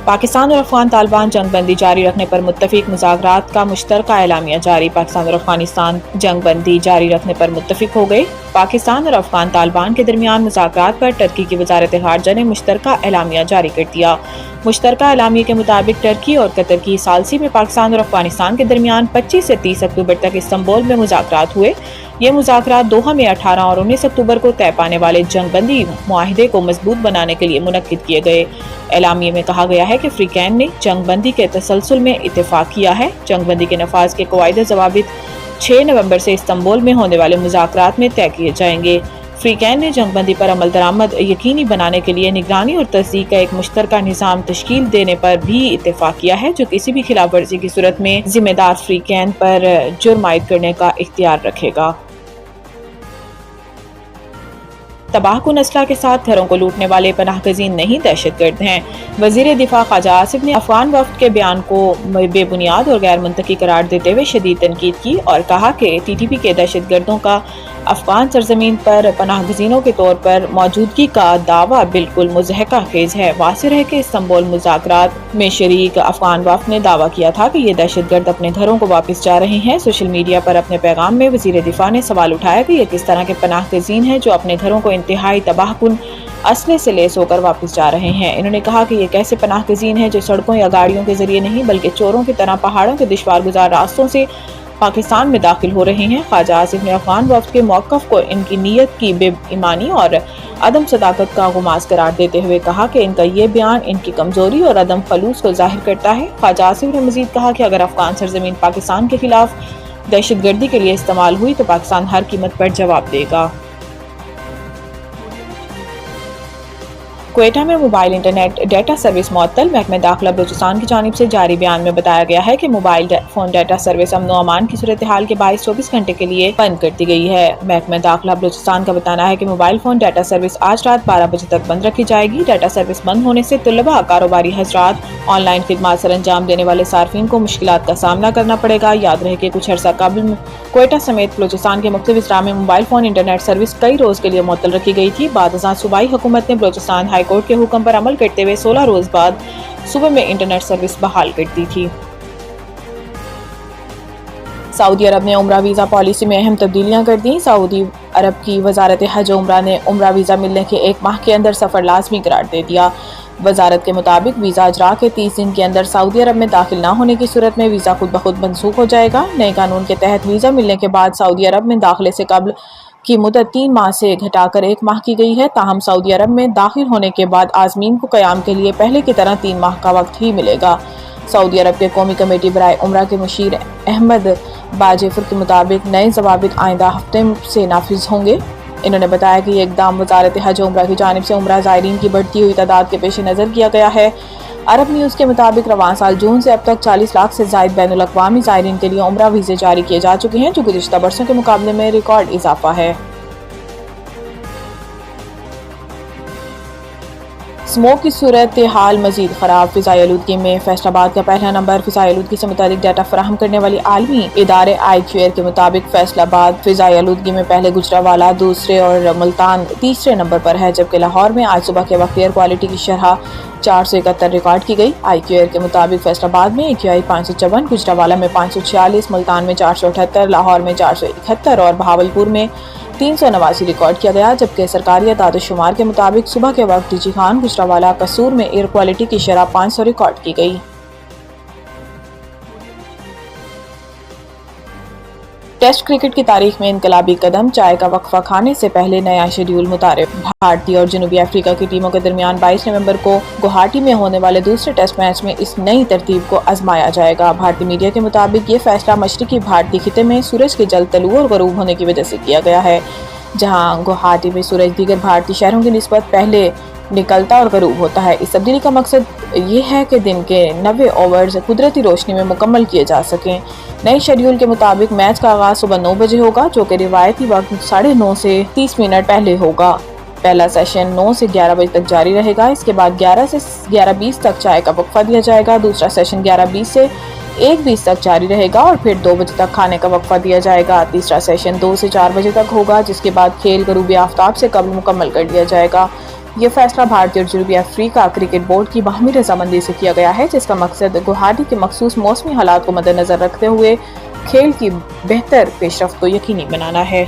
پاکستان اور افغان طالبان جنگ بندی جاری رکھنے پر متفق، مذاکرات کا مشترکہ اعلامیہ جاری۔ پاکستان اور افغانستان جنگ بندی جاری رکھنے پر متفق ہو گئے۔ پاکستان اور افغان طالبان کے درمیان مذاکرات پر ٹرکی کی وزارت خارجہ نے مشترکہ اعلامیہ جاری کر دیا۔ مشترکہ اعلامیے کے مطابق ٹرکی اور قطر کی ثالثی میں پاکستان اور افغانستان کے درمیان 25 سے 30 اکتوبر تک استنبول میں مذاکرات ہوئے۔ یہ مذاکرات دوحہ میں 18 اور 19 اکتوبر کو طے پانے والے جنگ بندی معاہدے کو مضبوط بنانے کے لیے منعقد کیے گئے۔ اعلامیے میں کہا گیا ہے کہ فریقین نے جنگ بندی کے تسلسل میں اتفاق کیا ہے۔ جنگ بندی کے نفاذ کے قواعد و ضوابط 6 نومبر سے استنبول میں ہونے والے مذاکرات میں طے کیے جائیں گے۔ فریقین نے جنگ بندی پر عمل درآمد یقینی بنانے کے لیے نگرانی اور تصدیق کا ایک مشترکہ نظام تشکیل دینے پر بھی اتفاق کیا ہے، جو کسی بھی خلاف ورزی کی صورت میں ذمہ دار فریقین پر جرم عائد کرنے کا اختیار رکھے گا۔ تباہ کن اسلحہ کے ساتھ گھروں کو لوٹنے والے پناہ گزین نہیں دہشت گرد ہیں۔ وزیر دفاع خواجہ آصف نے افغان وفد کے بیان کو بے بنیاد اور غیر منطقی قرار دیتے ہوئے شدید تنقید کی اور کہا کہ ٹی ٹی پی کے دہشت گردوں کا افغان سرزمین پر پناہ گزینوں کے طور پر موجودگی کا دعویٰ بالکل مضحکہ خیز ہے۔ واضح ہے کہ استنبول مذاکرات میں شریک افغان وفد نے دعویٰ کیا تھا کہ یہ دہشت گرد اپنے گھروں کو واپس جا رہے ہیں۔ سوشل میڈیا پر اپنے پیغام میں وزیر دفاع نے سوال اٹھایا کہ یہ کس طرح کے پناہ گزین ہیں جو اپنے گھروں کو انتہائی تباہ کن اسلحے سے لیس ہو کر واپس جا رہے ہیں۔ انہوں نے کہا کہ یہ کیسے پناہ گزین ہیں جو سڑکوں یا گاڑیوں کے ذریعے نہیں بلکہ چوروں کی طرح پہاڑوں کے دشوار گزار راستوں سے پاکستان میں داخل ہو رہے ہیں۔ خواجہ آصف نے افغان وفد کے موقف کو ان کی نیت کی بے ایمانی اور عدم صداقت کا غماز قرار دیتے ہوئے کہا کہ ان کا یہ بیان ان کی کمزوری اور عدم خلوص کو ظاہر کرتا ہے۔ خواجہ آصف نے مزید کہا کہ اگر افغان سرزمین پاکستان کے خلاف دہشت گردی کے لیے استعمال ہوئی تو پاکستان ہر قیمت پر جواب دے گا۔ کوئٹہ میں موبائل انٹرنیٹ ڈیٹا سروس معطل۔ محکمہ داخلہ بلوچستان کی جانب سے جاری بیان میں بتایا گیا ہے کہ موبائل فون ڈیٹا سروس امن و امان کی صورتحال کے باعث 24 گھنٹے کے لیے بند کر دی گئی ہے۔ محکمہ داخلہ بلوچستان کا بتانا ہے کہ موبائل فون ڈیٹا سروس آج رات 12 بجے تک بند رکھی جائے گی۔ ڈیٹا سروس بند ہونے سے طلباء، کاروباری حضرات، آن لائن خدمات سر انجام دینے والے صارفین کو مشکلات کا سامنا کرنا پڑے گا۔ یاد رہے کہ کچھ عرصہ قبل کوئٹہ سمیت بلوچستان کے مختلف اضلاع میں موبائل فون انٹرنیٹ سروس کئی روز کے لیے معطل رکھی گئی تھی۔ بعد ازاں صوبائی حکومت نے بلوچستان ہائی کورٹ کے حکم پر عمل کرتے ہوئے 16 روز بعد صوبے میں انٹرنیٹ سروس بحال کر دی تھی۔ سعودی عرب نے عمرہ ویزا پالیسی میں اہم تبدیلیاں کر دیں۔ سعودی عرب کی وزارت حج و عمرہ نے عمرہ ویزا ملنے کے 1 ماہ کے اندر سفر لازمی قرار دے دیا۔ وزارت کے مطابق ویزا اجراء کے 30 دن کے اندر سعودی عرب میں داخل نہ ہونے کی صورت میں ویزا خود بخود منسوخ ہو جائے گا۔ نئے قانون کے تحت ویزا ملنے کے بعد سعودی عرب میں داخلے سے قبل کی مدت 3 ماہ سے گھٹا کر 1 ماہ کی گئی ہے۔ تاہم سعودی عرب میں داخل ہونے کے بعد عازمین کو قیام کے لیے پہلے کی طرح 3 ماہ کا وقت ہی ملے گا۔ سعودی عرب کے قومی کمیٹی برائے عمرہ کے مشیر احمد باجفر کے مطابق نئے ضوابط آئندہ ہفتے سے نافذ ہوں گے۔ انہوں نے بتایا کہ یہ اقدام وزارت حج و عمرہ کی جانب سے عمرہ زائرین کی بڑھتی ہوئی تعداد کے پیش نظر کیا گیا ہے۔ عرب نیوز کے مطابق رواں سال جون سے اب تک 40 لاکھ سے زائد بین الاقوامی زائرین کے لیے عمرہ ویزے جاری کیے جا چکے ہیں، جو گزشتہ برسوں کے مقابلے میں ریکارڈ اضافہ ہے۔ اسموگ کی صورتحال مزید خراب۔ فضائی آلودگی میں فیصل آباد کا پہلا نمبر۔ فضائی آلودگی سے متعلق ڈیٹا فراہم کرنے والی عالمی ادارے IQAir کے مطابق فیصل آباد فضائی آلودگی میں پہلے، گجرانوالہ دوسرے اور ملتان تیسرے نمبر پر ہے، جبکہ لاہور میں آج صبح کے وقت ایئر کوالٹی کی شرح 471 ریکارڈ کی گئی۔ IQAir کے مطابق فیصل آباد میں AQI 554، گجرانوالہ میں 546، ملتان میں 478، لاہور میں 471 اور بہاولپور میں 389 ریکارڈ کیا گیا، جبکہ سرکاری اعداد و شمار کے مطابق صبح کے وقت ڈی جی خان، گجرانوالہ، قصور میں ایئر کوالٹی کی شرح 500 ریکارڈ کی گئی۔ ٹیسٹ کرکٹ کی تاریخ میں انقلابی قدم، چائے کا وقفہ کھانے سے پہلے نیا شیڈول متعارف۔ بھارتی اور جنوبی افریقہ کی ٹیموں کے درمیان 22 نومبر کو گوہاٹی میں ہونے والے دوسرے ٹیسٹ میچ میں اس نئی ترتیب کو آزمایا جائے گا۔ بھارتی میڈیا کے مطابق یہ فیصلہ مشرقی بھارتی خطے میں سورج کے جلد طلوع اور غروب ہونے کی وجہ سے کیا گیا ہے، جہاں گوہاٹی میں سورج دیگر بھارتی شہروں کی نسبت پہلے نکلتا اور غروب ہوتا ہے۔ اس تبدیلی کا مقصد یہ ہے کہ دن کے 90 اوورز قدرتی روشنی میں مکمل کیے جا سکیں۔ نئے شیڈول کے مطابق میچ کا آغاز صبح 9 بجے ہوگا، جو کہ روایتی وقت 9:30 سے 30 منٹ پہلے ہوگا۔ پہلا سیشن 9 سے 11 بجے تک جاری رہے گا۔ اس کے بعد 11 سے 11:20 تک چائے کا وقفہ دیا جائے گا۔ دوسرا سیشن 11:20 سے 1:20 تک جاری رہے گا اور پھر 2 بجے تک کھانے کا وقفہ دیا جائے گا۔ تیسرا سیشن 2 سے 4 بجے تک ہوگا، جس کے بعد کھیل غروب آفتاب سے قبل مکمل کر لیا جائے گا۔ یہ فیصلہ بھارتی اور جنوبی افریقہ کرکٹ بورڈ کی باہمی رضامندی سے کیا گیا ہے، جس کا مقصد گوہاٹی کے مخصوص موسمی حالات کو مد نظر رکھتے ہوئے کھیل کی بہتر پیش رفت کو یقینی بنانا ہے۔